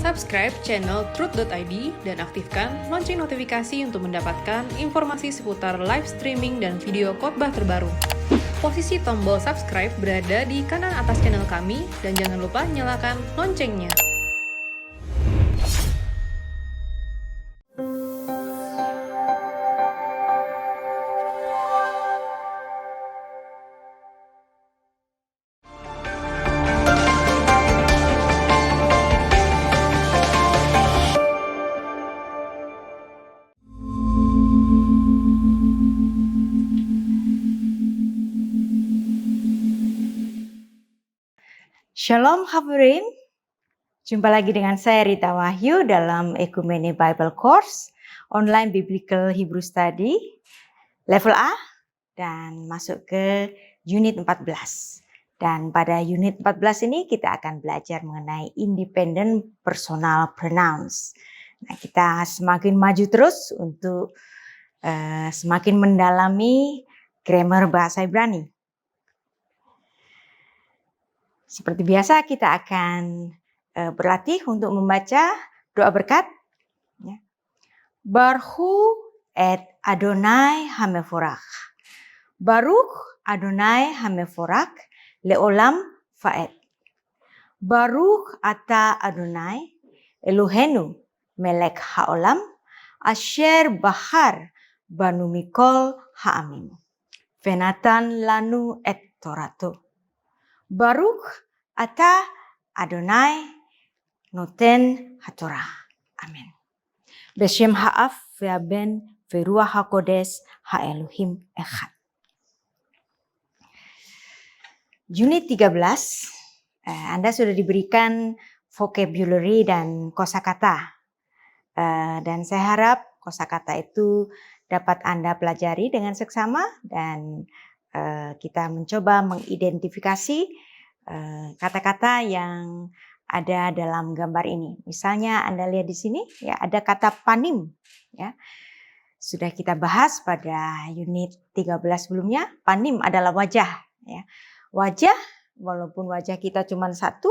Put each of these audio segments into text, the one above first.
Subscribe channel Truth.id dan aktifkan lonceng notifikasi untuk mendapatkan informasi seputar live streaming dan video khotbah terbaru. Posisi tombol subscribe berada di kanan atas channel kami dan jangan lupa nyalakan loncengnya. Shalom Hadirin, jumpa lagi dengan saya Rita Wahyu dalam Ekumene Bible Course Online Biblical Hebrew Study level A dan masuk ke unit 14. Dan pada unit 14 ini kita akan belajar mengenai independent personal pronouns. Nah, kita semakin maju terus untuk semakin mendalami grammar bahasa Ibrani. Seperti biasa kita akan berlatih untuk membaca doa berkat. Ya. Baruch et Adonai hamevorach. Baruch Adonai hamevorach leolam faet. Baruch ata Adonai Elohenu melek haolam asher bahar banu mikol ha'amim. Venatan lanu et torato. Baruch ata Adonai noten hatorah. Amin. Beshem ha'af ve'aben ve'ruach hakodes ha'elohim echad. Unit 13, Anda sudah diberikan vocabulary dan kosakata. Dan saya harap kosakata itu dapat Anda pelajari dengan seksama dan kita mencoba mengidentifikasi kata-kata yang ada dalam gambar ini. Misalnya Anda lihat di sini ya ada kata panim ya. Sudah kita bahas pada unit 13 sebelumnya, panim adalah wajah ya. Wajah walaupun wajah kita cuma satu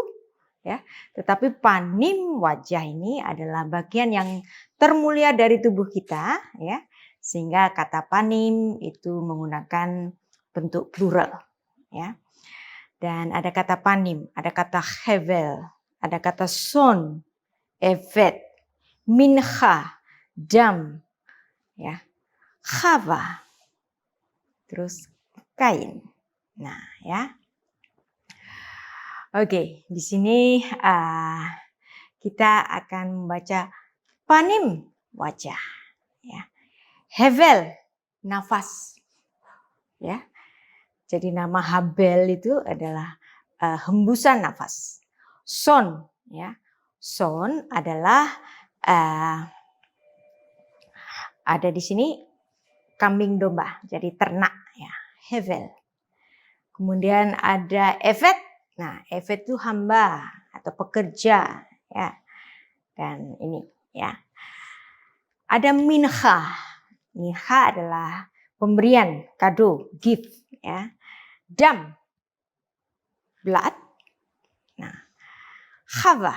ya, tetapi panim wajah ini adalah bagian yang termulia dari tubuh kita ya. Sehingga kata panim itu menggunakan bentuk plural ya. Dan ada kata panim, ada kata hevel, ada kata son, evet, mincha, dam ya, chava, terus kain. Nah, ya. Oke, di sini kita akan membaca panim wajah ya. Hevel nafas. Ya. Jadi nama Habel itu adalah hembusan nafas. Son, ya, son adalah ada di sini kambing domba, jadi ternak, ya. Hevel. Kemudian ada evet. Nah, evet itu hamba atau pekerja, ya. Dan ini, ya. Ada mincha. Mincha adalah pemberian, kado, gift, ya. Dam, blood. Nah, Chava.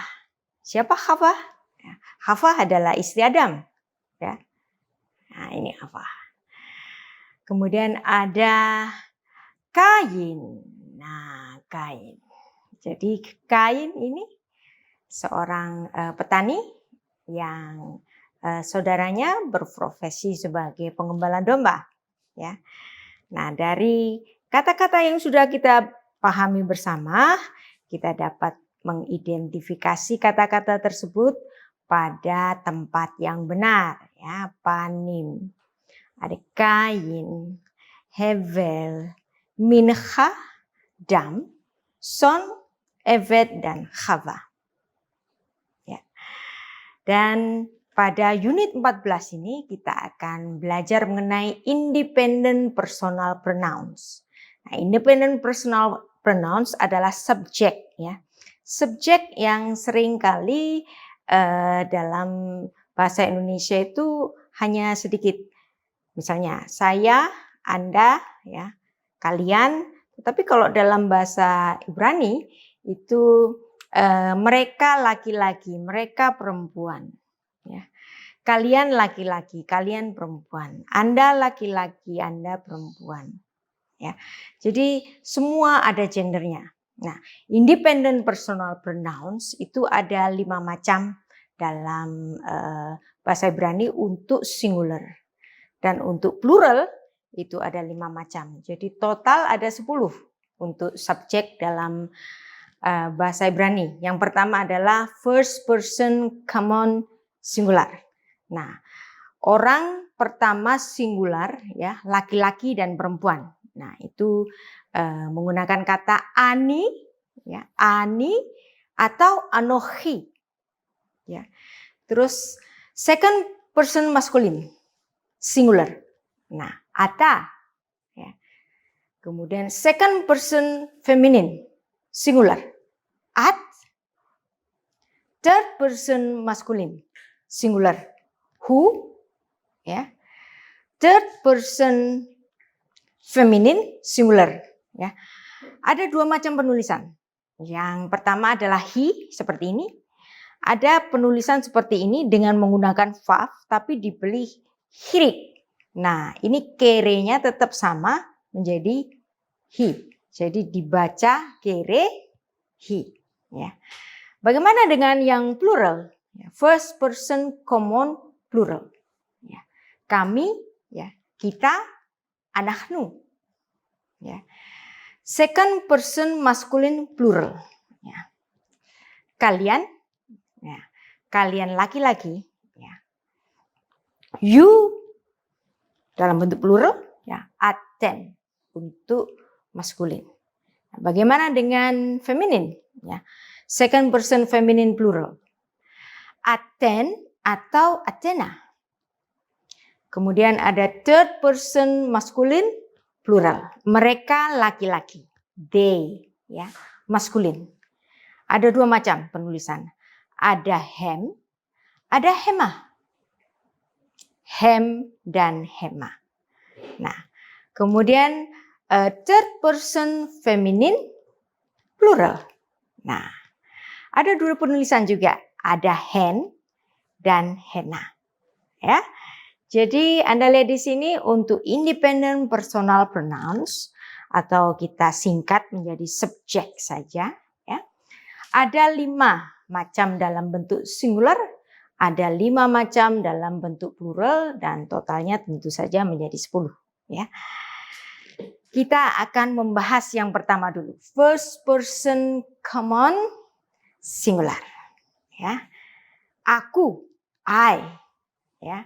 Siapa Chava? Ya, Chava adalah istri Adam. Ya. Nah, ini Chava. Kemudian ada Kain. Nah, Kain. Jadi Kain ini seorang petani yang saudaranya berprofesi sebagai pengembala domba. Ya. Nah, dari kata-kata yang sudah kita pahami bersama, kita dapat mengidentifikasi kata-kata tersebut pada tempat yang benar, ya. Panim, ada kain, hevel, mincha, dam, son, evet, dan chava. Ya. Dan pada unit 14 ini kita akan belajar mengenai independent personal pronouns. Nah, independent personal pronouns adalah subjek, ya. Subjek yang seringkali dalam bahasa Indonesia itu hanya sedikit. Misalnya saya, Anda, ya, kalian. Tetapi kalau dalam bahasa Ibrani itu mereka laki-laki, mereka perempuan. Ya. Kalian laki-laki, kalian perempuan. Anda laki-laki, Anda perempuan. Ya. Jadi semua ada gendernya. Nah, independent personal pronouns itu ada 5 macam dalam bahasa Ibrani untuk singular. Dan untuk plural itu ada 5 macam. Jadi total ada 10 untuk subjek dalam bahasa Ibrani. Yang pertama adalah first person common singular. Nah, orang pertama singular ya, laki-laki dan perempuan. Nah, itu menggunakan kata ani ya, ani atau anochi. Ya. Terus second person maskulin singular. Nah, ata ya. Kemudian second person feminine singular. At. Third person maskulin singular. Who ya. Third person feminine singular ya. Ada 2 macam penulisan. Yang pertama adalah he seperti ini. Ada penulisan seperti ini dengan menggunakan vav tapi diberi hirik. Nah, ini kere-nya tetap sama menjadi he. Jadi dibaca kere he ya. Bagaimana dengan yang plural? First person common plural. Ya. Kami ya, kita, anaknu. Ya. Second person masculine plural. Ya. Kalian, ya. Kalian laki-laki. Ya. You dalam bentuk plural, ya. Aten untuk maskulin. Nah, bagaimana dengan feminin? Ya. Second person feminine plural. Aten atau Athena. Kemudian ada third person maskulin plural. Mereka laki-laki. They ya, maskulin. Ada 2 macam penulisan. Ada hem, ada hema. Hem dan hema. Nah, kemudian third person feminine plural. Nah, ada 2 penulisan juga. Ada hen dan hena. Ya. Jadi Anda lihat di sini untuk independent personal pronouns atau kita singkat menjadi subjek saja ya. Ada 5 macam dalam bentuk singular, ada 5 macam dalam bentuk plural dan totalnya tentu saja menjadi 10 ya. Kita akan membahas yang pertama dulu. First person common singular ya. Aku, I ya.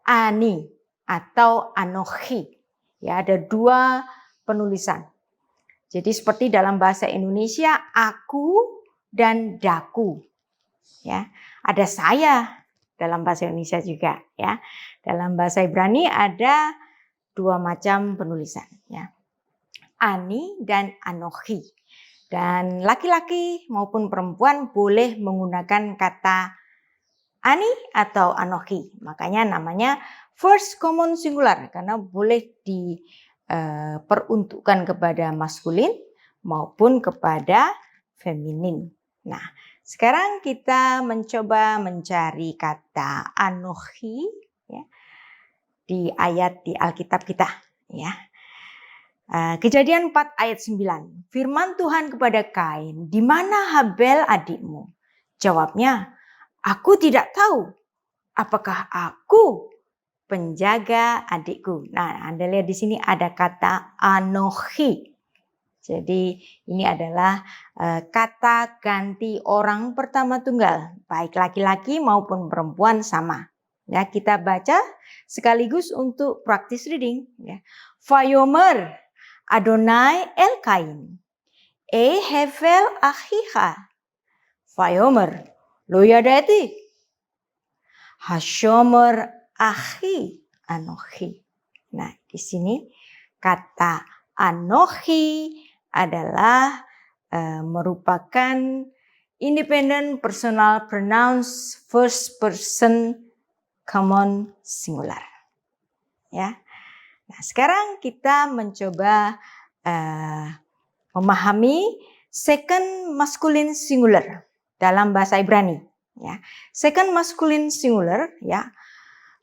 Ani atau anochi. Ya, ada 2 penulisan. Jadi seperti dalam bahasa Indonesia aku dan daku. Ya, ada saya dalam bahasa Indonesia juga ya. Dalam bahasa Ibrani ada 2 macam penulisan ya. Ani dan anochi. Dan laki-laki maupun perempuan boleh menggunakan kata ani atau anochi. Makanya namanya first common singular karena boleh diperuntukkan kepada maskulin maupun kepada feminin. Nah, sekarang kita mencoba mencari kata anochi ya, di ayat di Alkitab kita ya. Kejadian 4 ayat 9. Firman Tuhan kepada Kain, "Di mana Habel adikmu?" Jawabnya, "Aku tidak tahu. Apakah aku penjaga adikku?" Nah, Anda lihat di sini ada kata anochi. Jadi ini adalah kata ganti orang pertama tunggal, baik laki-laki maupun perempuan sama. Ya, kita baca sekaligus untuk practice reading. Ya. Vayomer Adonai el Kain, Hevel achicha, Vayomer lo yadati, Hashomer achi anochi. Nah, di sini kata anochi adalah merupakan independent personal pronouns first person common singular. Ya. Nah, sekarang kita mencoba memahami second masculine singular. dalam bahasa Ibrani. Ya. Second masculine singular, ya.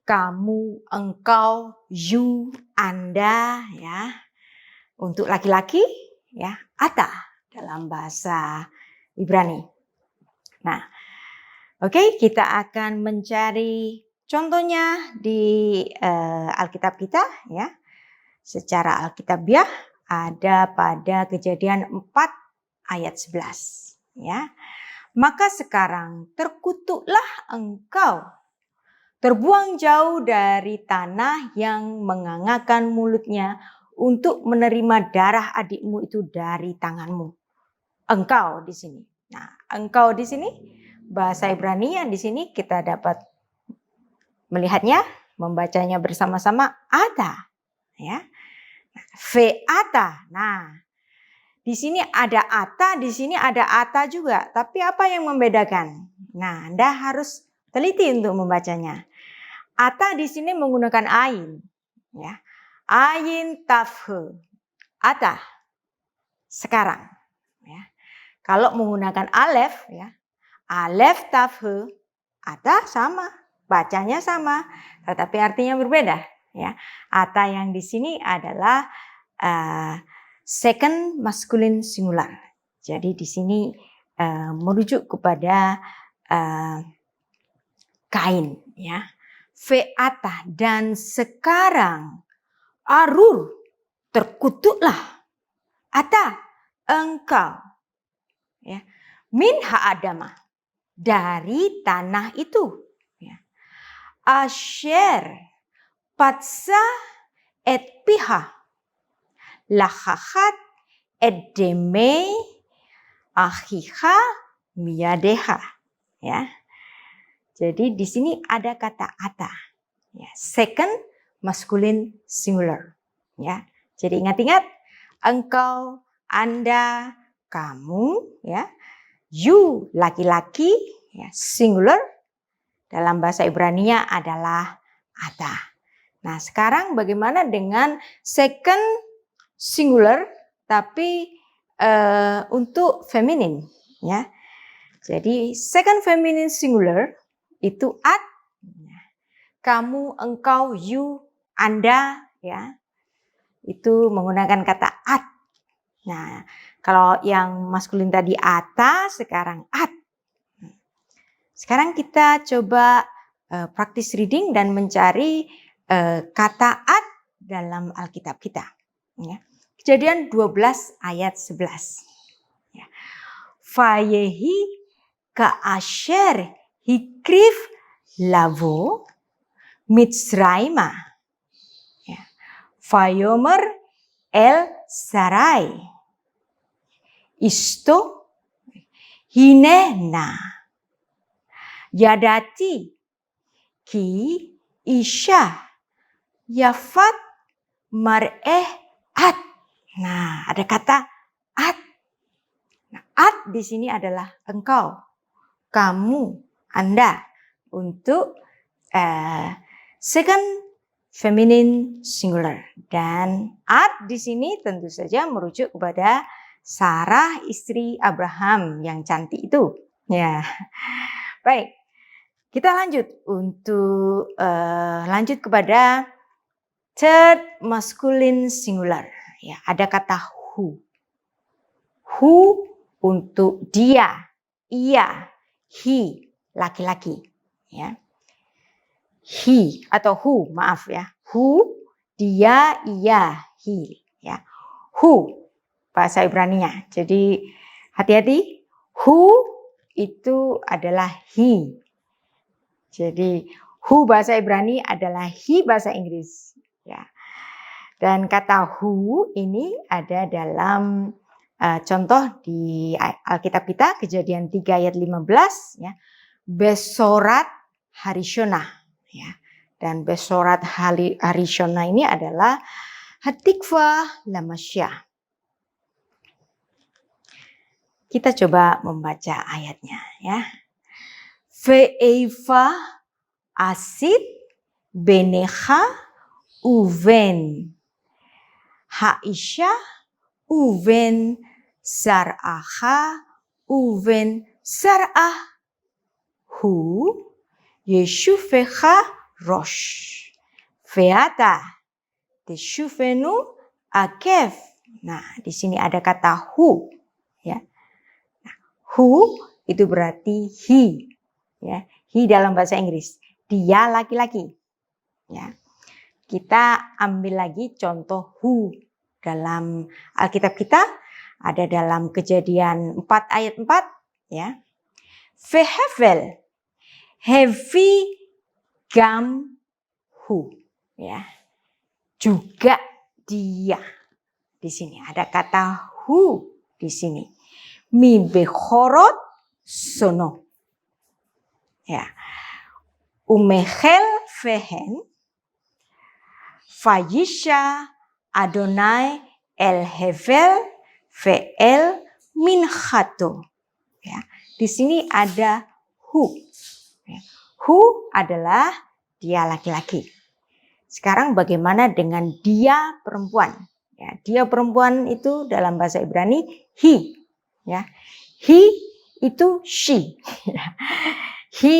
Kamu, engkau, you, Anda, ya. Untuk laki-laki, ya, ata dalam bahasa Ibrani. Nah, oke, kita akan mencari contohnya di Alkitab kita, ya. Secara alkitabiah ada pada Kejadian 4 ayat 11, ya. Maka sekarang terkutuklah engkau, terbuang jauh dari tanah yang mengangakan mulutnya untuk menerima darah adikmu itu dari tanganmu. Engkau di sini. Nah, engkau di sini bahasa Ibrani yang di sini kita dapat melihatnya, membacanya bersama-sama ata, ya. Ve'ata. Nah, di sini ada ata, di sini ada ata juga. Tapi apa yang membedakan? Nah, Anda harus teliti untuk membacanya. Ata di sini menggunakan ain, ya. Ain tafhe. Ata. Sekarang, ya. Kalau menggunakan alef, ya. Alef tafhe. Ata sama, bacanya sama, tetapi artinya berbeda, ya. Ata yang di sini adalah second masculine singular. Jadi di sini merujuk kepada kain, ya. Ve'ata, dan sekarang arur, terkutuklah. Ata, engkau, ya. Min ha'adama, dari tanah itu, ya. Asher patsa et piha lahachat edeme ahiha miyadeha, ya. Jadi di sini ada kata ata, ya, second masculine singular, ya. Jadi ingat-ingat, engkau, Anda, kamu, ya, you laki-laki, ya, singular dalam bahasa Ibrani adalah ata. Nah, sekarang bagaimana dengan second singular tapi untuk feminin, ya. Jadi second feminine singular itu at, kamu, engkau, you, Anda, ya. Itu menggunakan kata at. Nah, kalau yang maskulin tadi ata, sekarang at. Sekarang kita coba praktis reading dan mencari kata at dalam Alkitab kita, ya. Kejadian 12 ayat 11. Ya. Fayehi ka'asher hikrif lavo Mitzraima, ya. Fayomer el sarai isto hinena yadati ki isha yafat mar'eh at. Nah, ada kata at. Nah, at di sini adalah engkau, kamu, Anda, untuk second feminine singular. Dan at di sini tentu saja merujuk kepada Sarah, istri Abraham yang cantik itu. Ya, baik. Kita lanjut untuk lanjut kepada third masculine singular. Ya, ada kata who. Who untuk dia, ia, he, laki-laki, ya. He atau who, maaf ya. Who, dia, ia, he, ya. Who bahasa Ibrani-nya. Jadi hati-hati, who itu adalah he. Jadi who bahasa Ibrani adalah he bahasa Inggris, ya. Dan kata who ini ada dalam contoh di Alkitab kita, Kejadian 3 ayat 15, ya. Besorat Harishona, ya. Dan Besorat Harishona ini adalah Hatikva Lamasya. Kita coba membaca ayatnya, ya. Ve'eva asid benecha uven Haisha uven Sar'acha uven Sar'ah hu yeshufecha rosh. Veata teshufenu akef. Nah, di sini ada kata hu, ya. Nah, hu itu berarti he, ya. He dalam bahasa Inggris, dia laki-laki, ya. Kita ambil lagi contoh hu dalam Alkitab kita, ada dalam Kejadian 4 ayat 4, ya. Vehevel hevi gam hu, ya. Juga dia. Di sini ada kata hu di sini. Mi bechorot sono. Ya. Umechel vehen Vayisha Adonai el hevel ve'el minchato. Ya. Di sini ada hu. Ya. Hu adalah dia laki-laki. Sekarang bagaimana dengan dia perempuan? Ya, dia perempuan itu dalam bahasa Ibrani he, ya. He itu she. He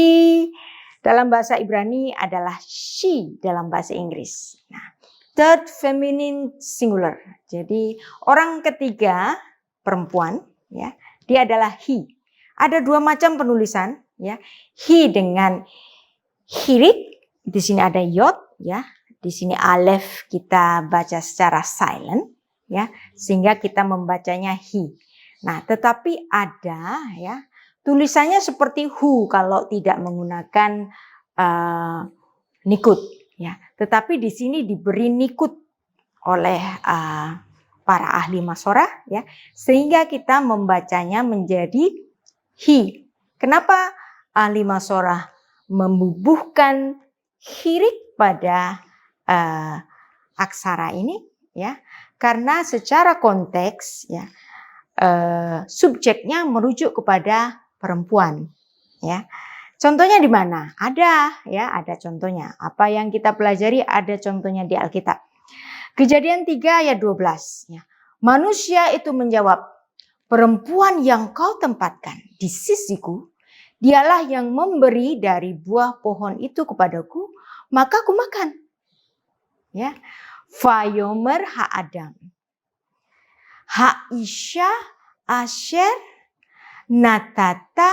dalam bahasa Ibrani adalah she dalam bahasa Inggris. Nah, third feminine singular. Jadi orang ketiga perempuan, ya, dia adalah he. Ada dua macam penulisan, ya. He dengan hirik, di sini ada yod, ya. Di sini alef kita baca secara silent, ya, sehingga kita membacanya he. Nah, tetapi ada, ya, tulisannya seperti hu kalau tidak menggunakan nikut, ya. Tetapi di sini diberi nikut oleh para ahli masorah, ya, sehingga kita membacanya menjadi he. Kenapa ahli masorah membubuhkan hirik pada aksara ini, ya, karena secara konteks, ya, subjeknya merujuk kepada perempuan, ya. Contohnya di mana? Ada, ya, ada contohnya. Apa yang kita pelajari ada contohnya di Alkitab. Kejadian 3 ayat 12, ya. Manusia itu menjawab, perempuan yang kau tempatkan di sisiku, dialah yang memberi dari buah pohon itu kepadaku, maka aku makan. Ya, Vayomer ha-Adam, ha-Isha asher natata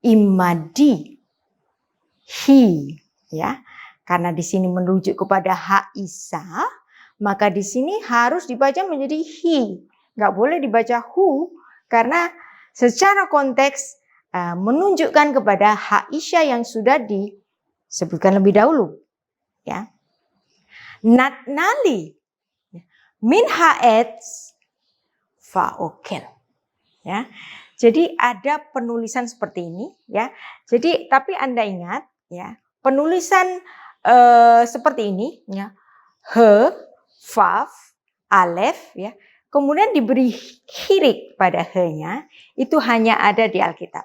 imadi hi, ya. Karena di sini merujuk kepada ha-Isa, maka di sini harus dibaca menjadi hi. Nggak boleh dibaca hu, karena secara konteks menunjukkan kepada ha-Isha yang sudah disebutkan lebih dahulu, ya. Natnali min haetz faokel, ya. Jadi ada penulisan seperti ini, ya. Jadi tapi Anda ingat, ya, penulisan seperti ini, ya, he, vav, alef, ya. Kemudian diberi hirik pada he-nya, itu hanya ada di Alkitab,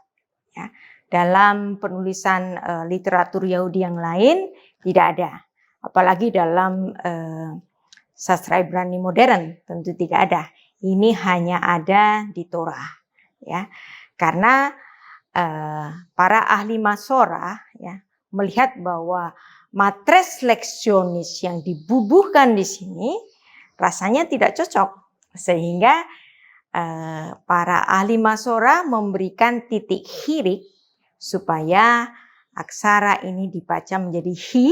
ya. Dalam penulisan literatur Yahudi yang lain tidak ada. Apalagi dalam sastra Ibrani modern tentu tidak ada. Ini hanya ada di Torah, ya. Karena para ahli masorah, ya, melihat bahwa matres leksionis yang dibubuhkan di sini rasanya tidak cocok, sehingga para ahli masorah memberikan titik hirik supaya aksara ini dibaca menjadi hi,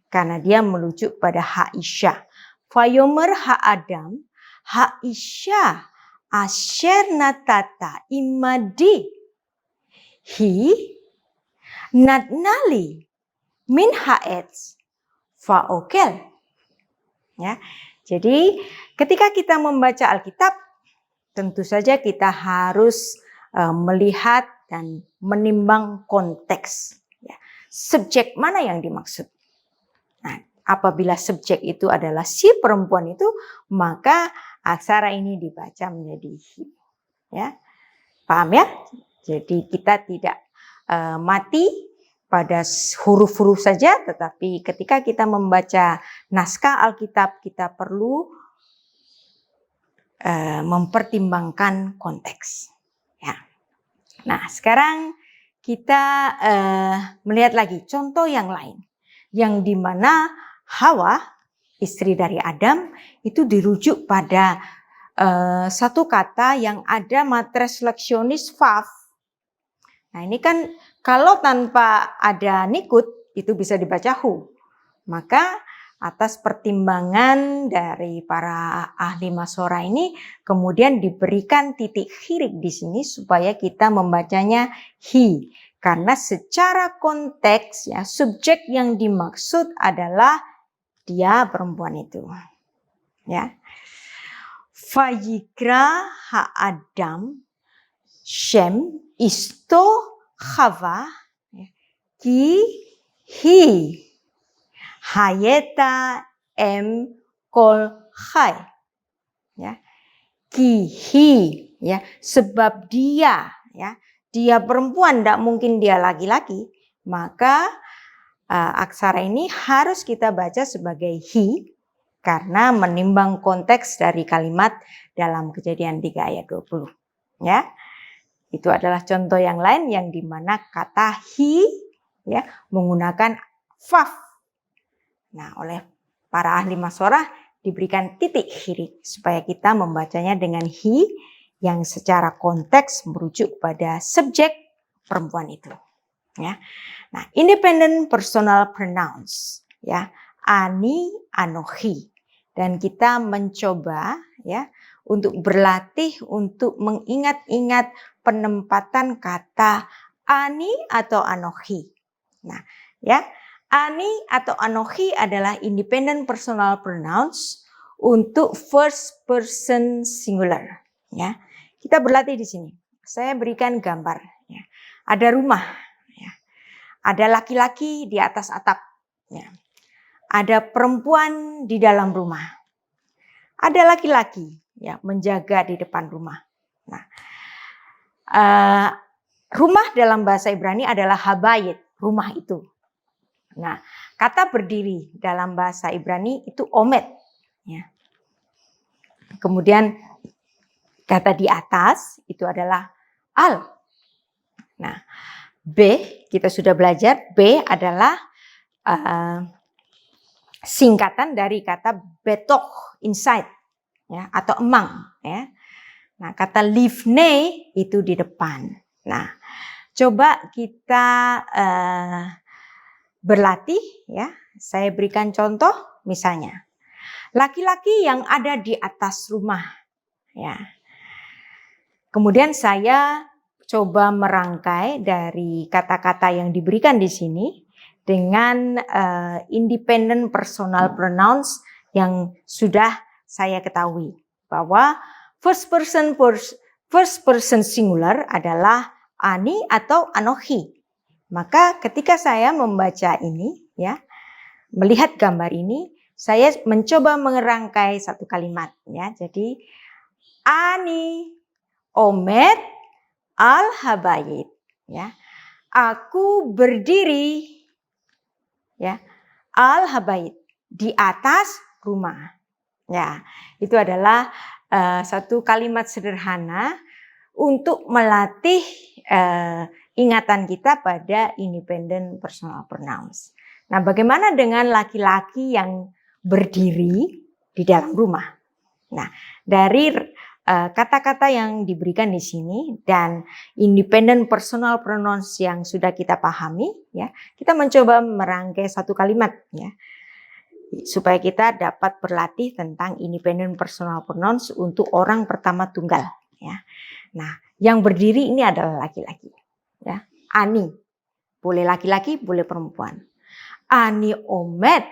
karena dia merujuk pada ha-Isha. Vayomer ha-Adam, ha-Isha asher natata imadi hi natnali min haetz faokel. Ya, jadi ketika kita membaca Alkitab, tentu saja kita harus melihat dan menimbang konteks. Ya, subjek mana yang dimaksud? Nah, apabila subjek itu adalah si perempuan itu, maka aksara ini dibaca menjadi hi. Ya, paham ya? Jadi kita tidak mati pada huruf-huruf saja, tetapi ketika kita membaca naskah Alkitab, kita perlu mempertimbangkan konteks. Ya. Nah, sekarang kita melihat lagi contoh yang lain. Yang dimana Hawa, istri dari Adam, itu dirujuk pada satu kata yang ada matres leksionis fav. Nah, ini kan kalau tanpa ada nikut itu bisa dibaca hu. Maka atas pertimbangan dari para ahli masora ini kemudian diberikan titik khirik di sini supaya kita membacanya hi. Karena secara konteks ya subjek yang dimaksud adalah dia perempuan itu. Ya. Vayikra ha-Adam Shem isto Chava ki hi hayeta em kol chai. Ya. Kihi ya, sebab dia ya, dia perempuan, tidak mungkin dia laki-laki, maka aksara ini harus kita baca sebagai hi karena menimbang konteks dari kalimat dalam Kejadian 3 ayat 20 ya. Itu adalah contoh yang lain yang dimana kata hi ya menggunakan fav. Nah, oleh para ahli masyorah diberikan titik khirik supaya kita membacanya dengan hi yang secara konteks merujuk pada subjek perempuan itu. Ya. Nah, independent personal pronouns ya, ani, anohi. Dan kita mencoba ya untuk berlatih untuk mengingat-ingat penempatan kata ani atau anohi. Nah, ya, ani atau anohi adalah independent personal pronouns untuk first person singular. Ya, kita berlatih di sini. Saya berikan gambar. Ya. Ada rumah, ya. Ada laki-laki di atas atap. Ya. Ada perempuan di dalam rumah. Ada laki-laki ya menjaga di depan rumah. Nah, rumah dalam bahasa Ibrani adalah habayit, rumah itu. Nah, kata berdiri dalam bahasa Ibrani itu omet. Ya. Kemudian kata di atas itu adalah al. Nah, B kita sudah belajar, B adalah singkatan dari kata betok, inside ya, atau emang ya. Nah, kata livne itu di depan. Nah, coba kita berlatih ya. Saya berikan contoh misalnya. Laki-laki yang ada di atas rumah ya. Kemudian saya coba merangkai dari kata-kata yang diberikan di sini dengan independent personal pronouns yang sudah saya ketahui bahwa first person singular adalah ani atau anohi. Maka ketika saya membaca ini ya, melihat gambar ini, saya mencoba merangkai satu kalimat ya. Jadi ani omet al habayit ya. Aku berdiri ya, al habayit di atas rumah. Ya, itu adalah satu kalimat sederhana untuk melatih ingatan kita pada independent personal pronouns. Nah, bagaimana dengan laki-laki yang berdiri di dalam rumah? Nah, dari kata-kata yang diberikan di sini dan independent personal pronouns yang sudah kita pahami ya, kita mencoba merangkai satu kalimat ya supaya kita dapat berlatih tentang independent personal pronouns untuk orang pertama tunggal ya. Nah, yang berdiri ini adalah laki-laki ya. Ani boleh laki-laki, boleh perempuan. Ani omet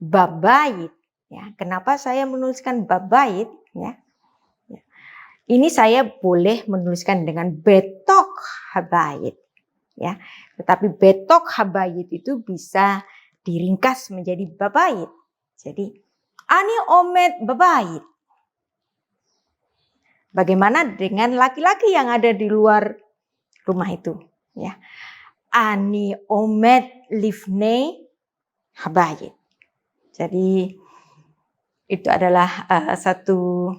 babayit ya. Kenapa saya menuliskan babayit ya? Ini saya boleh menuliskan dengan betok habayit ya. Tetapi betok habayit itu bisa diringkas menjadi babayit. Jadi ani omet babayit. Bagaimana dengan laki-laki yang ada di luar rumah itu ya? Ani omet livne habayit. Jadi itu adalah satu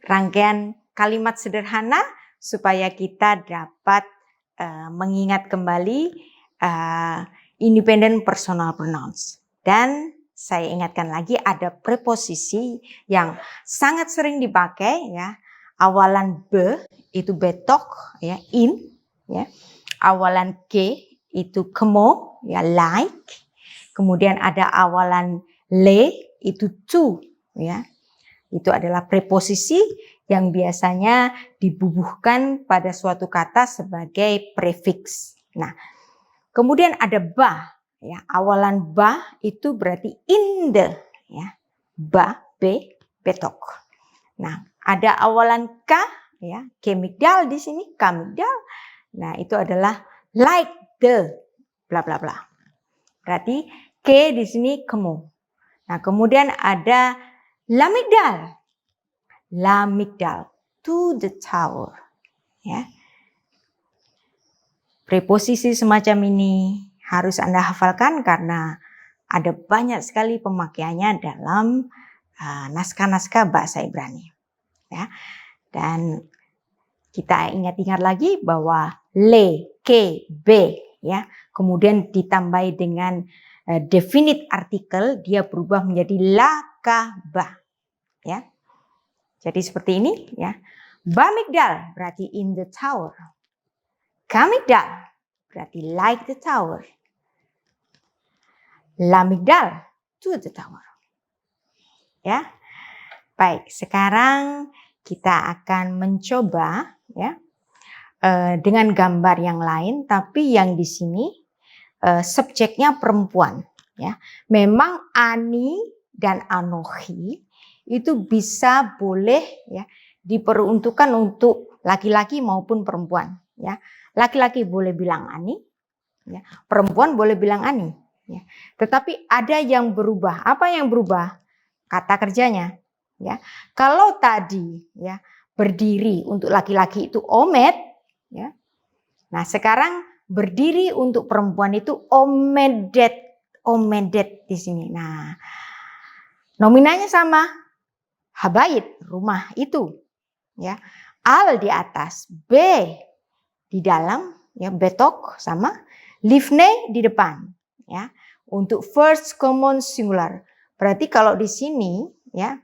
rangkaian kalimat sederhana supaya kita dapat mengingat kembali independent personal pronouns. Dan saya ingatkan lagi ada preposisi yang sangat sering dipakai ya. Awalan be itu betok ya, in ya. Awalan ke itu kemo ya, like. Kemudian ada awalan le itu to ya. Itu adalah preposisi yang biasanya dibubuhkan pada suatu kata sebagai prefix. Nah, kemudian ada ba ya. Awalan ba itu berarti in the ya. Ba, be, betok. Nah, ada awalan ka ya, kemigdal di sini, kamigdal. Nah, itu adalah like the bla bla bla. Berarti ke di sini kemu. Nah, kemudian ada lamigdal. Lamigdal, to the tower. Ya. Preposisi semacam ini harus Anda hafalkan karena ada banyak sekali pemakaiannya dalam naskah-naskah bahasa Ibrani. Ya. Dan kita ingat-ingat lagi bahwa le, ke, be, ya, kemudian ditambahi dengan definite artikel, dia berubah menjadi la, ka, ba. Ya. Jadi seperti ini ya. Bamigdal berarti in the tower. Kamigdal berarti like the tower. Lamigdal to the tower. Ya. Baik, sekarang kita akan mencoba ya dengan gambar yang lain, tapi yang di sini subjeknya perempuan ya. Memang ani dan anohi itu bisa boleh ya diperuntukkan untuk laki-laki maupun perempuan ya. Laki-laki boleh bilang ani ya, perempuan boleh bilang ani ya. Tetapi ada yang berubah. Apa yang berubah? Kata kerjanya ya. Kalau tadi ya berdiri untuk laki-laki itu omed ya. Nah, sekarang berdiri untuk perempuan itu omedet. Omedet di sini. Nah, nominalnya sama. Habayit, rumah itu. Ya. Al di atas, B di dalam, ya, betok sama livne di depan, ya. Untuk first common singular. Berarti kalau di sini, ya,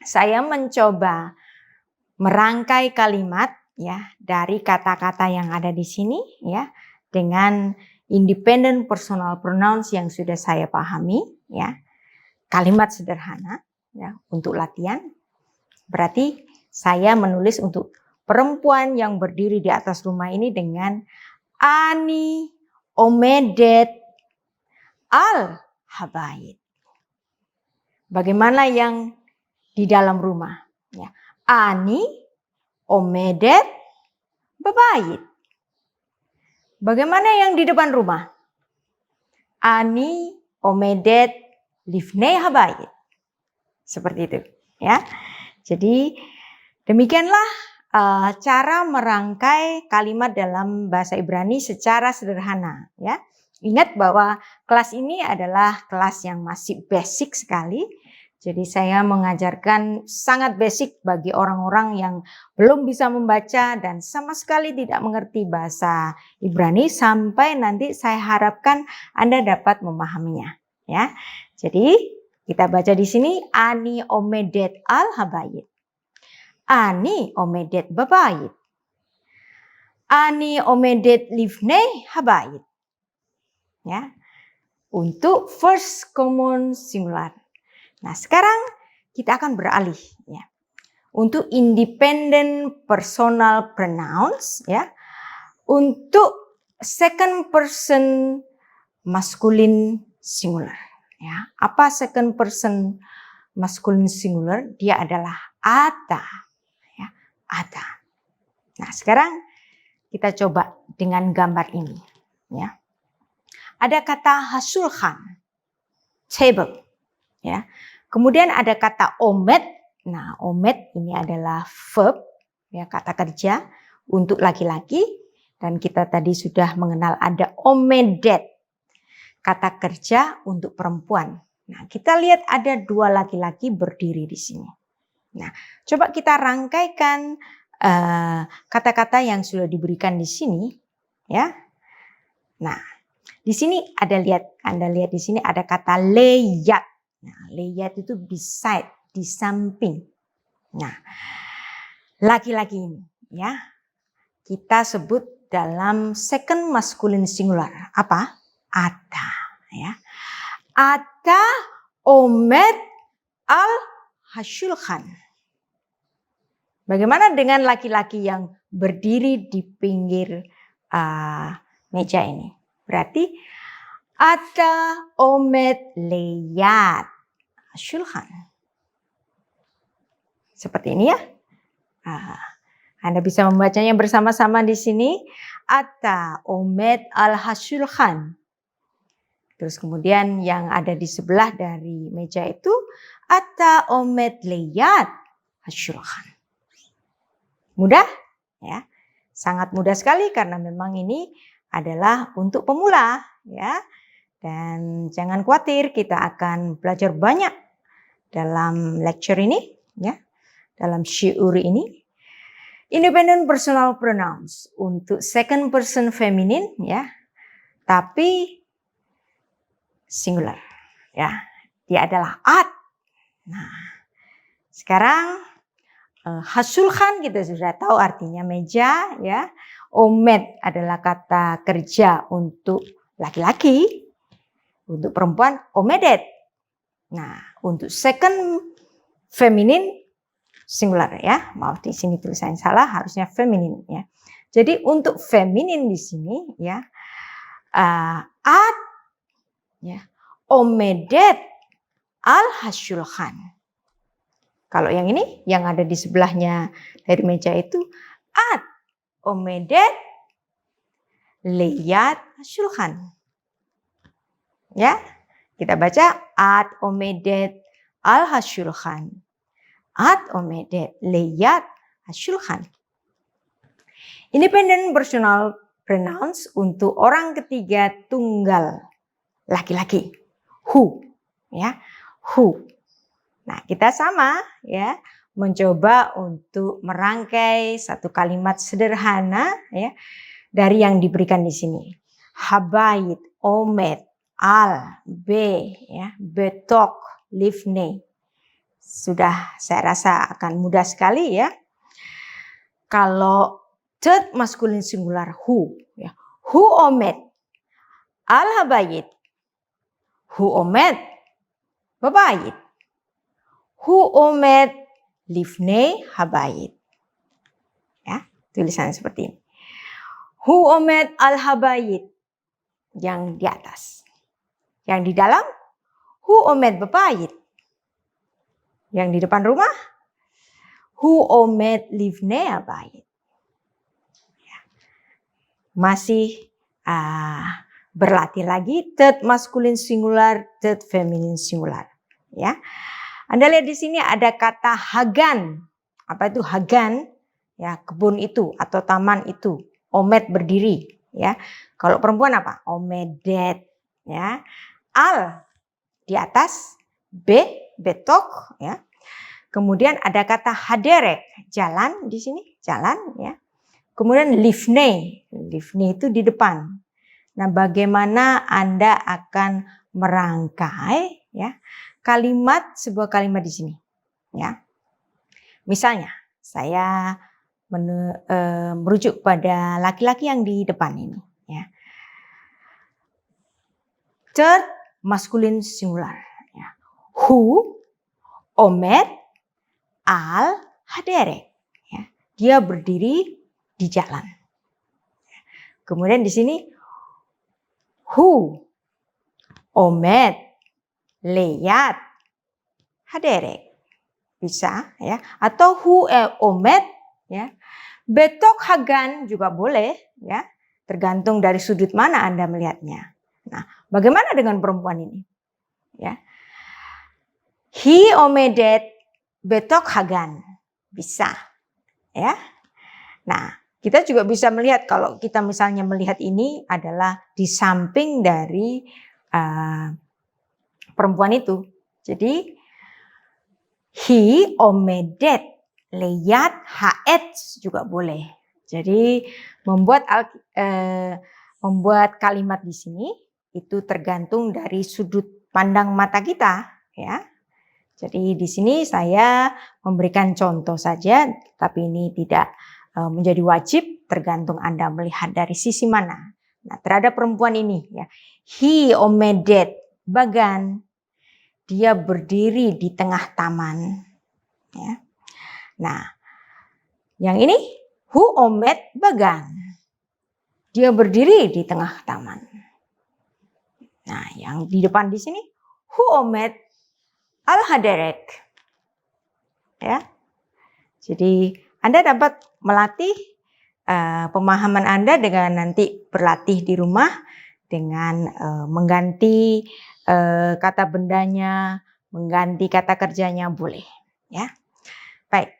saya mencoba merangkai kalimat, ya, dari kata-kata yang ada di sini, ya, dengan independent personal pronouns yang sudah saya pahami, ya. Kalimat sederhana. Ya, untuk latihan, berarti saya menulis untuk perempuan yang berdiri di atas rumah ini dengan ani omedet al habayit. Bagaimana yang di dalam rumah? Ya, ani omedet babayit. Bagaimana yang di depan rumah? Ani omedet livnei habayit. Seperti itu, ya. Jadi demikianlah cara merangkai kalimat dalam bahasa Ibrani secara sederhana, ya. Ingat bahwa kelas ini adalah kelas yang masih basic sekali. Jadi saya mengajarkan sangat basic bagi orang-orang yang belum bisa membaca dan sama sekali tidak mengerti bahasa Ibrani, sampai nanti saya harapkan Anda dapat memahaminya, ya. Jadi kita baca di sini ani omedet al habayit. Ani omedet babayit. Ani omedet livnei habayit. Ya. Untuk first common singular. Nah, sekarang kita akan beralih ya. Untuk independent personal pronouns ya. Untuk second person masculine singular. Ya, apa second person masculine singular? Dia adalah ata. Ya, ata. Nah, sekarang kita coba dengan gambar ini. Ya. Ada kata hasulhan, table. Ya. Kemudian ada kata omed. Nah, omed ini adalah verb, ya, kata kerja untuk laki-laki. Dan kita tadi sudah mengenal ada omedet, kata kerja untuk perempuan. Nah, kita lihat ada dua laki-laki berdiri di sini. Nah, coba kita rangkaikan kata-kata yang sudah diberikan di sini, ya. Nah, di sini Anda lihat di sini ada kata leyat. Nah, leyat itu beside, di samping. Nah, laki-laki ini, ya, kita sebut dalam second masculine singular. Apa? Ata, ya. Ata omed al hashulkhan. Bagaimana dengan laki-laki yang berdiri di pinggir meja ini? Berarti ata omed leyat hashulkhan. Seperti ini ya. Anda bisa membacanya bersama-sama di sini. Ata omed al hashulkhan. Terus kemudian yang ada di sebelah dari meja itu ata omed leyat hashulkhan. Mudah? Ya. Sangat mudah sekali karena memang ini adalah untuk pemula, ya. Dan jangan khawatir, kita akan belajar banyak dalam lecture ini, ya. Dalam syiur ini. Independent personal pronouns untuk second person feminine, ya. Tapi singular, ya. Dia adalah at. Nah, sekarang hashulkhan kita sudah tahu artinya meja, ya. Omed adalah kata kerja untuk laki-laki, untuk perempuan omedet. Nah, untuk second feminine singular, ya. Maaf, di sini tulisan salah, harusnya feminin, ya. Jadi untuk feminin di sini, ya, at, ya, omedet al hashulkhan. Kalau yang ini, yang ada di sebelahnya dari meja itu at omedet leyat hashulkhan. Ya, kita baca at omedet al hashulkhan. At omedet leyat hashulkhan. Independent personal pronouns untuk orang ketiga tunggal laki-laki. Who, ya, who. Nah, kita sama, ya, mencoba untuk merangkai satu kalimat sederhana, ya, dari yang diberikan di sini. Habayit, omed, al, be, ya, betok, livne. Sudah saya rasa akan mudah sekali, ya. Kalau third masculine singular who, ya, who omed, al habayit, who omed, babayit. Hu omed livne habayit. Ya, tulisannya seperti ini. Hu omed al habayit, yang di atas. Yang di dalam hu omed babayit. Yang di depan rumah hu omed livne habayit. Ya. Masih berlatih lagi third masculine singular, third feminine singular, ya. Anda lihat di sini ada kata hagan. Apa itu hagan? Ya, kebun itu atau taman itu. Omed berdiri, ya. Kalau perempuan apa? Omedet, ya. Al di atas, be betok, ya. Kemudian ada kata haderek, jalan di sini, jalan, ya. Kemudian livne, livne itu di depan. Nah, bagaimana Anda akan merangkai, ya, sebuah kalimat di sini, ya. Misalnya saya merujuk pada laki-laki yang di depan ini, ya. Third masculine singular, ya. Hu omed al haderek, ya. Dia berdiri di jalan. Kemudian di sini hu omed leyat haderek, bisa, ya, atau hu omed, ya, betok hagan juga boleh, ya, tergantung dari sudut mana Anda melihatnya. Nah, bagaimana dengan perempuan ini, ya? Hi omedet betok hagan, bisa, ya. Nah, kita juga bisa melihat kalau kita misalnya melihat ini adalah di samping dari perempuan itu. Jadi hi omedet Leyat, haet juga boleh. Jadi membuat kalimat di sini itu tergantung dari sudut pandang mata kita, ya. Jadi di sini saya memberikan contoh saja, tapi ini tidak menjadi wajib, tergantung Anda melihat dari sisi mana. Nah, terhadap perempuan ini, ya, he omedet bagan, dia berdiri di tengah taman, ya. Nah, yang ini hu omed bagan, dia berdiri di tengah taman. Nah, yang di depan di sini hu omed al-haderek. Ya. Jadi Anda dapat melatih pemahaman Anda dengan nanti berlatih di rumah dengan mengganti kata bendanya, mengganti kata kerjanya boleh, ya. Baik.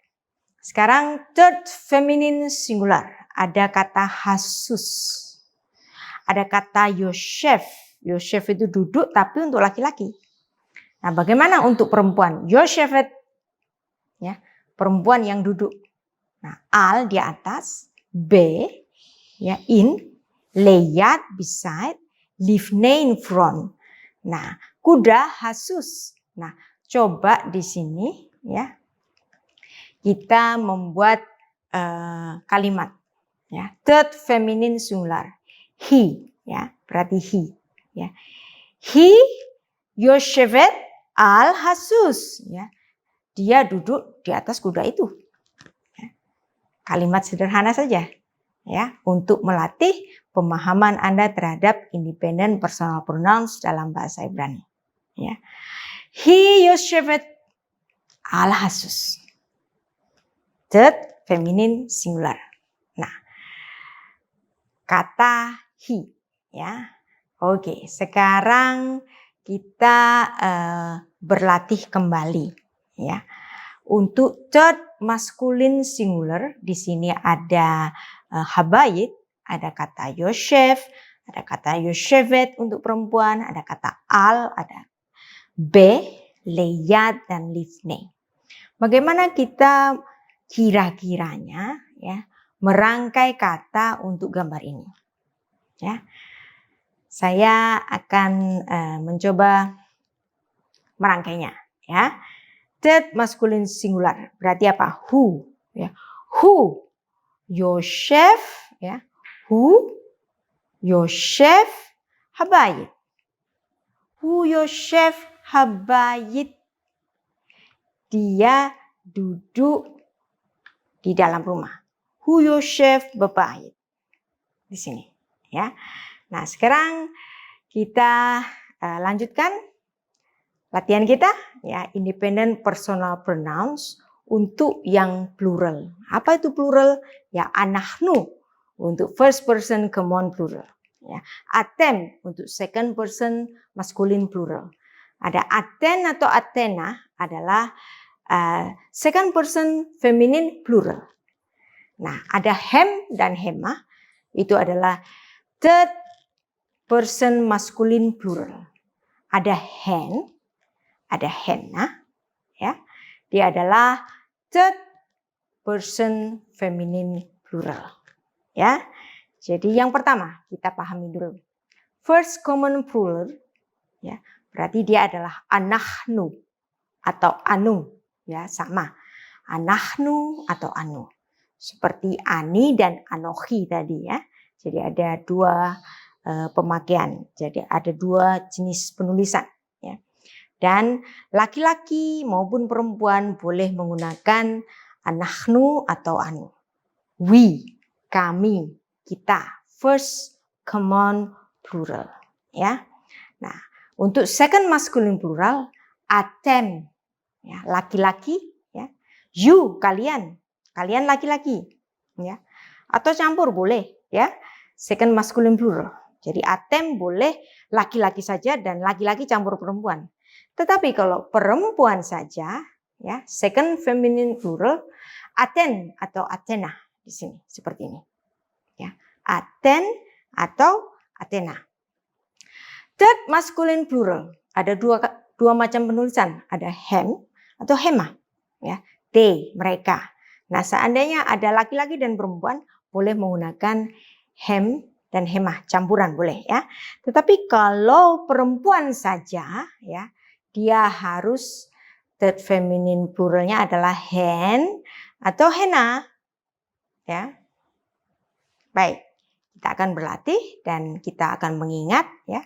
Sekarang third feminine singular, ada kata hasus. Ada kata yosef. Yosef itu duduk tapi untuk laki-laki. Nah, bagaimana untuk perempuan? Yosefet, ya, perempuan yang duduk. Nah, al di atas, b, ya, in, leyat beside, livne in front. Nah, kuda hasus. Nah, coba di sini, ya, kita membuat kalimat, ya, third feminine singular, he, ya, berarti he, ya, he yoshevet al hasus, ya, dia duduk di atas kuda itu. Ya. Kalimat sederhana saja, ya, untuk melatih pemahaman Anda terhadap independent personal pronouns dalam bahasa Ibrani. Ya. He yoshevet al hasus. Third feminine singular. Nah, kata he, ya. Oke, sekarang kita berlatih kembali, ya. Untuk third masculine singular di sini ada habayit, ada kata yosef, ada kata yoshevet untuk perempuan, ada kata al, ada b, leyat dan livne. Bagaimana kita kira-kiranya, ya, merangkai kata untuk gambar ini, ya. Saya akan mencoba merangkainya, ya. Third masculine singular berarti apa? Who, ya. Who yosef, ya. Who yosef habayit. Who yosef habayit. Dia duduk di dalam rumah. Who yosef bebayit. Di sini, ya. Nah, sekarang kita lanjutkan latihan kita, ya, independent personal pronouns untuk yang plural. Apa itu plural? Ya, anahnu untuk first person common plural. Ya, atem untuk second person masculine plural. Ada aten atau atena adalah second person feminine plural. Nah, ada hem dan hema itu adalah third person masculine plural. Ada hen, ada henna, ya. Dia adalah third person feminine plural, ya. Jadi yang pertama kita pahami dulu. First common plural, ya, berarti dia adalah anahnu atau anu, ya, sama. Anahnu atau anu. Seperti ani dan anohi tadi, ya. Jadi ada dua pemakaian. Jadi ada dua jenis penulisan, ya. Dan laki-laki maupun perempuan boleh menggunakan anahnu atau anu. We, kami, kita. First common plural, ya. Nah, untuk second masculine plural, atem, ya, laki-laki, ya. You, kalian laki-laki, ya. Atau campur boleh, ya. Second masculine plural. Jadi atem boleh laki-laki saja dan laki-laki campur perempuan. Tetapi kalau perempuan saja, ya, second feminine plural, aten atau atena di sini seperti ini, ya. Aten atau atena. Third masculine plural ada dua macam penulisan, ada hem atau hema, ya. They, mereka. Nah, seandainya ada laki-laki dan perempuan, boleh menggunakan hem dan hemah, campuran boleh ya. Tetapi kalau perempuan saja ya, dia harus third feminine pluralnya adalah hen atau hena ya. Baik, kita akan berlatih dan kita akan mengingat ya.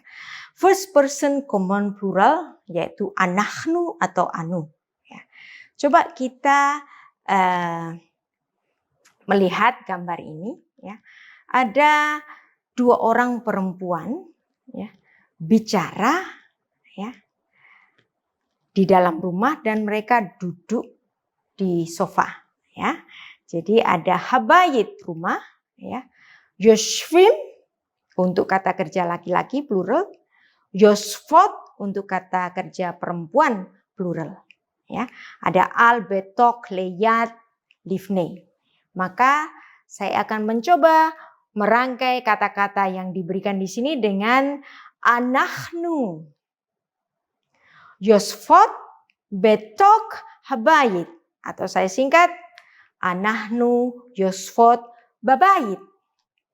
First person common plural yaitu anahnu atau anu ya. Coba kita melihat gambar ini ya. Ada dua orang perempuan ya, bicara ya di dalam rumah dan mereka duduk di sofa ya. Jadi ada habayit rumah ya. Yoshvim untuk kata kerja laki-laki plural, Yosfot untuk kata kerja perempuan plural ya. Ada al betok leyat livne. Maka saya akan mencoba merangkai kata-kata yang diberikan di sini dengan anahnu, Yosfot, betok, habayit. Atau saya singkat, anahnu, Yosfot, babayit.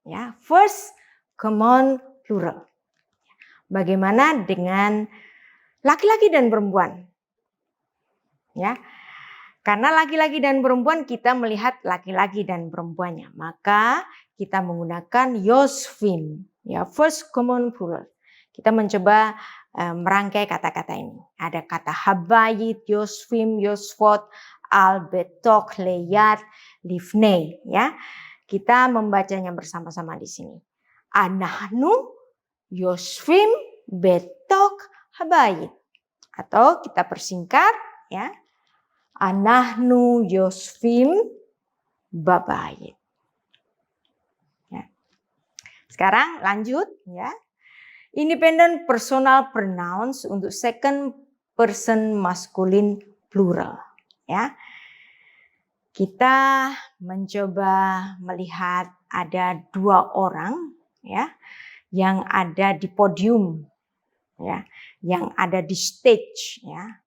Ya, first common plural. Bagaimana dengan laki-laki dan perempuan? Ya. Karena laki-laki dan perempuan kita melihat laki-laki dan perempuannya, maka kita menggunakan yosvim, ya first common plural. Kita mencoba merangkai kata-kata ini. Ada kata habayit, yosvim, yosfot, al betok, leyat, livne, ya. Kita membacanya bersama-sama di sini. Anahnu, yosvim, betok, habayit. Atau kita persingkat, ya. Anahnu yosvim babayit. Ya. Sekarang lanjut ya. Independent personal pronouns untuk second person masculine plural. Ya. Kita mencoba melihat ada dua orang ya yang ada di podium ya, yang ada di stage ya.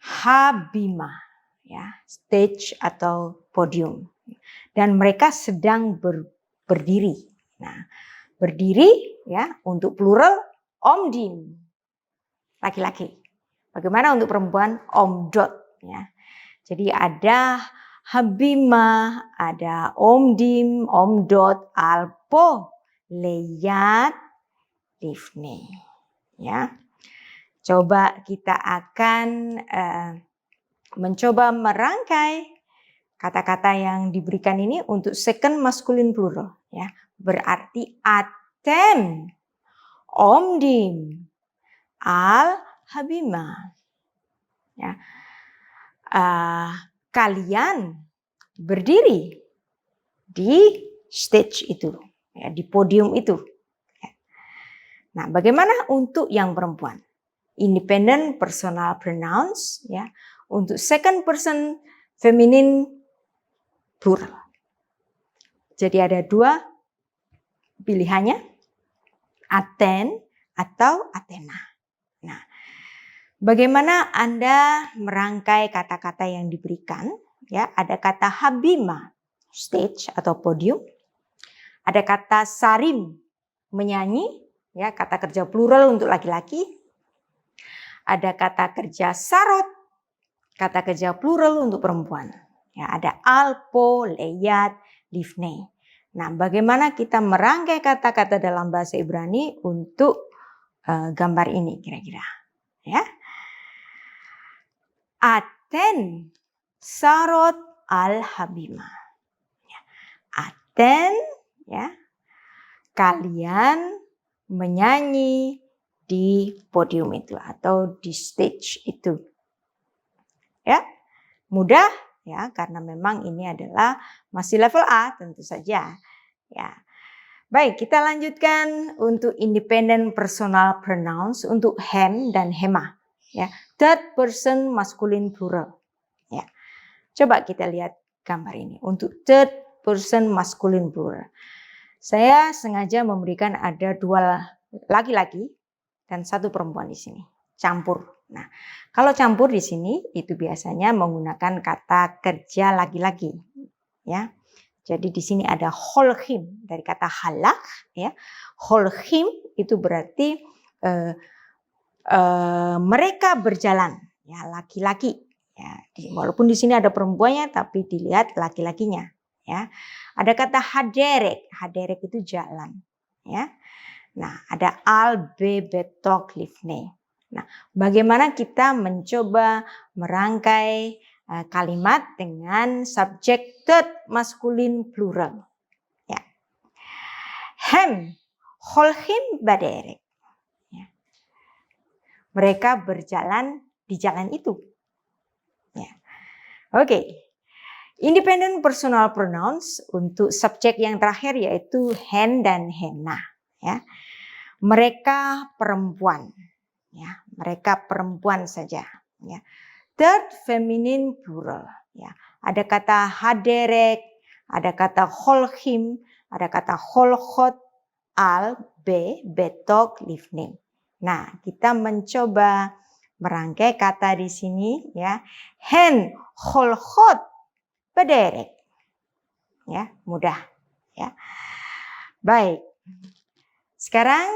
Habima ya, stage atau podium. Dan mereka sedang berdiri. Nah, berdiri ya untuk plural omdim. Laki-laki. Bagaimana untuk perempuan? Omdot ya. Jadi ada habima, ada omdim, omdot, alpo, leyat, livne. Ya. Coba kita akan mencoba merangkai kata-kata yang diberikan ini untuk second masculine plural. Ya. Berarti atem, omdim, al habima. Ya. Kalian berdiri di stage itu, ya, di podium itu. Ya. Nah, bagaimana untuk yang perempuan? Independent personal pronouns ya untuk second person feminine plural. Jadi ada dua pilihannya, Aten atau Athena. Nah, bagaimana Anda merangkai kata-kata yang diberikan? Ya, ada kata habima, stage atau podium. Ada kata sarim, menyanyi, ya kata kerja plural untuk laki-laki. Ada kata kerja sarot, kata kerja plural untuk perempuan. Ya, ada alpo, leyat, livne. Nah, bagaimana kita merangkai kata-kata dalam bahasa Ibrani untuk gambar ini kira-kira? Ya. Aten sarot al-habima. Ya. Aten, ya, kalian menyanyi di podium itu atau di stage itu. Ya, mudah ya karena memang ini adalah masih level A tentu saja. Ya. Baik, kita lanjutkan untuk independent personal pronouns untuk hem dan hema. Ya, third person masculine plural. Ya. Coba kita lihat gambar ini untuk third person masculine plural. Saya sengaja memberikan ada dua laki-laki dan satu perempuan di sini. campur. Nah, kalau campur di sini itu biasanya menggunakan kata kerja laki-laki, ya. Jadi di sini ada holchim dari kata halak, ya. Holchim itu berarti mereka berjalan, ya, laki-laki. Ya, walaupun di sini ada perempuannya, tapi dilihat laki-lakinya. Ya, ada kata haderek, haderek itu jalan. Ya, nah ada al be betok livne. Nah, bagaimana kita mencoba merangkai kalimat dengan subjek third maskulin plural. Ya, hem holhim baderek. Mereka berjalan di jalan itu. Ya. Oke. Independent personal pronouns untuk subjek yang terakhir yaitu hen dan hena. Ya. Mereka perempuan. Ya. Mereka perempuan saja. Ya. Third feminine plural. Ya. Ada kata haderek, ada kata holchim, ada kata holchot, al, be, betok, livne. Nah, kita mencoba merangkai kata di sini, ya. Hen holchot bederek. Ya, mudah, ya. Baik. Sekarang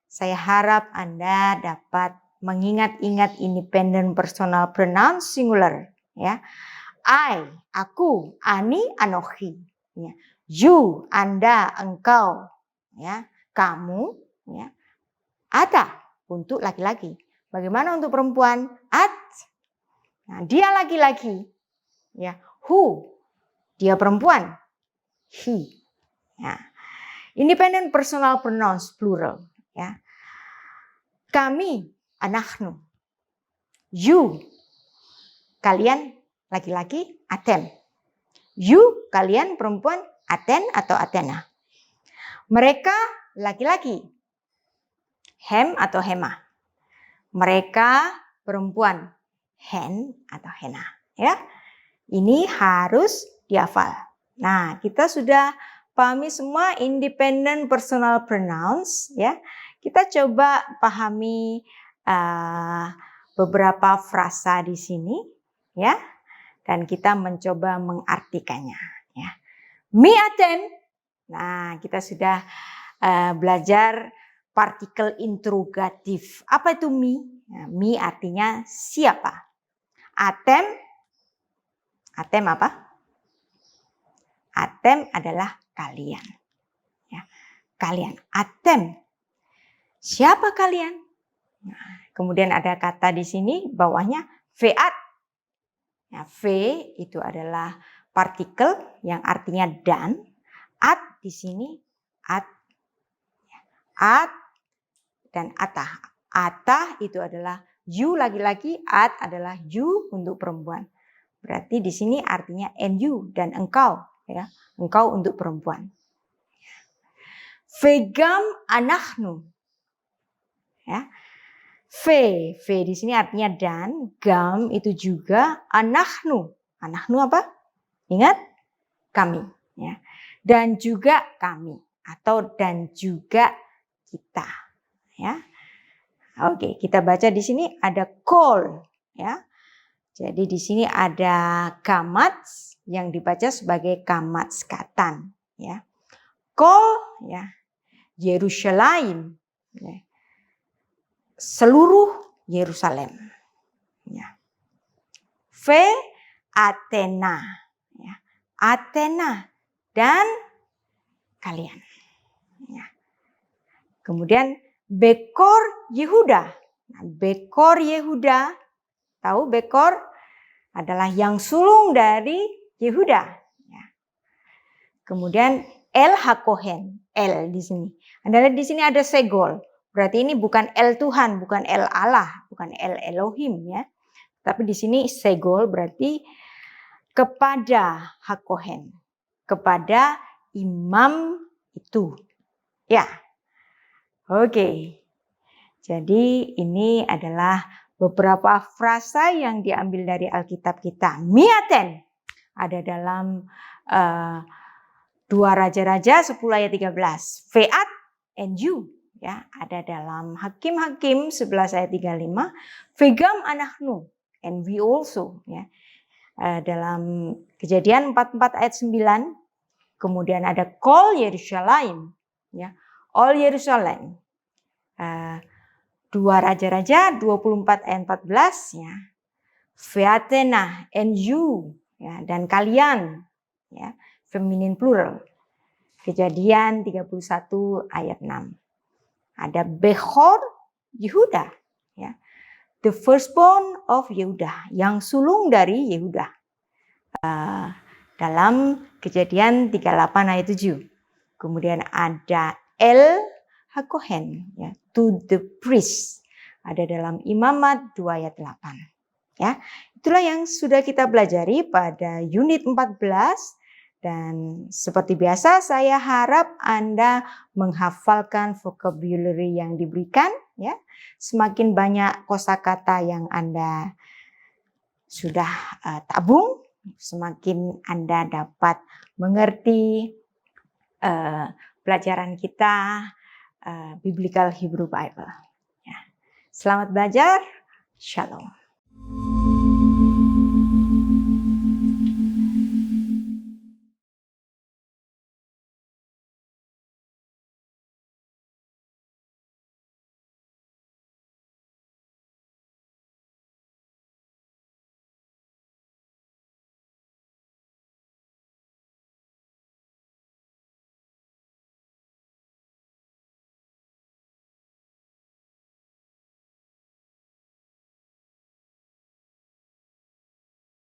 saya harap Anda dapat mengingat-ingat independent personal pronoun singular, ya. I, aku, ani, anochi, ya. You, Anda, engkau, ya. Kamu, ya. Ata untuk laki-laki. Bagaimana untuk perempuan? At. Nah, dia laki-laki. Ya, who. Dia perempuan. He. Ya. Independent personal pronouns plural. Ya. Kami, anaknu. You, kalian laki-laki, aten. You, kalian perempuan, aten atau atena. Mereka laki-laki. Hem atau hema. Mereka perempuan. Hen atau hena. Ya. Ini harus dihafal. Nah, kita sudah pahami semua independent personal pronouns. Ya. Kita coba pahami beberapa frasa di sini. Ya. Dan kita mencoba mengartikannya. Ya. Mi aten. Nah, kita sudah belajar partikel interrogatif. Apa itu mi? Nah, mi artinya siapa? Atem. Atem apa? Atem adalah kalian. Ya, kalian. Atem. Siapa kalian? Nah, kemudian ada kata di sini bawahnya veat. Nah, v itu adalah partikel yang artinya dan. At di sini at. At dan atah. Atah itu adalah you laki-laki, at adalah you untuk perempuan. Berarti di sini artinya and you dan engkau, ya. Engkau untuk perempuan. Vegam anachnu. Ya. V di sini artinya dan, gam itu juga anachnu. Anachnu apa? Ingat? Kami, ya. Dan juga kami atau dan juga kita, ya. Oke, kita baca di sini ada kol, ya. Jadi di sini ada kamats yang dibaca sebagai kamats katan, ya. Kol, ya. Yerusalem, ya. Seluruh Yerusalem, ya. V Athena, ya. Athena dan kalian, ya. Kemudian Bekor Yehuda. Nah, Bekor Yehuda, tahu Bekor adalah yang sulung dari Yehuda. Ya. Kemudian El Hakohen, El di sini. Adalah di sini ada segol. Berarti ini bukan El Tuhan, bukan El Allah, bukan El Elohim, ya. Tapi di sini segol berarti kepada Hakohen, kepada imam itu. Ya. Oke, jadi ini adalah beberapa frasa yang diambil dari Alkitab kita. Miaten ada dalam 2 Raja-Raja 10 ayat 13. Veat and you. ya, ada dalam Hakim-Hakim 11 ayat 35, Vegam anahnu, and we also, ya. Dalam Kejadian 44 ayat 9, kemudian ada Kol Yerusalem, ya, All Yerusalem. 2 Raja-Raja 24 ayat 14, ya, Veatena and you, ya, dan kalian, ya, feminin plural. Kejadian 31 ayat 6. Ada Bechor Yehuda, ya, the firstborn of Yehuda, yang sulung dari Yehuda. Dalam Kejadian 38 ayat 7. Kemudian ada El Hakohen, ya, to the priest. Ada dalam Imamat 2 ayat 8. Ya, itulah yang sudah kita pelajari pada unit 14. Dan seperti biasa saya harap Anda menghafalkan vocabulary yang diberikan, ya. Semakin banyak kosakata yang Anda sudah tabung, semakin Anda dapat mengerti pelajaran kita Biblical Hebrew Bible. Ya. Selamat belajar, Shalom.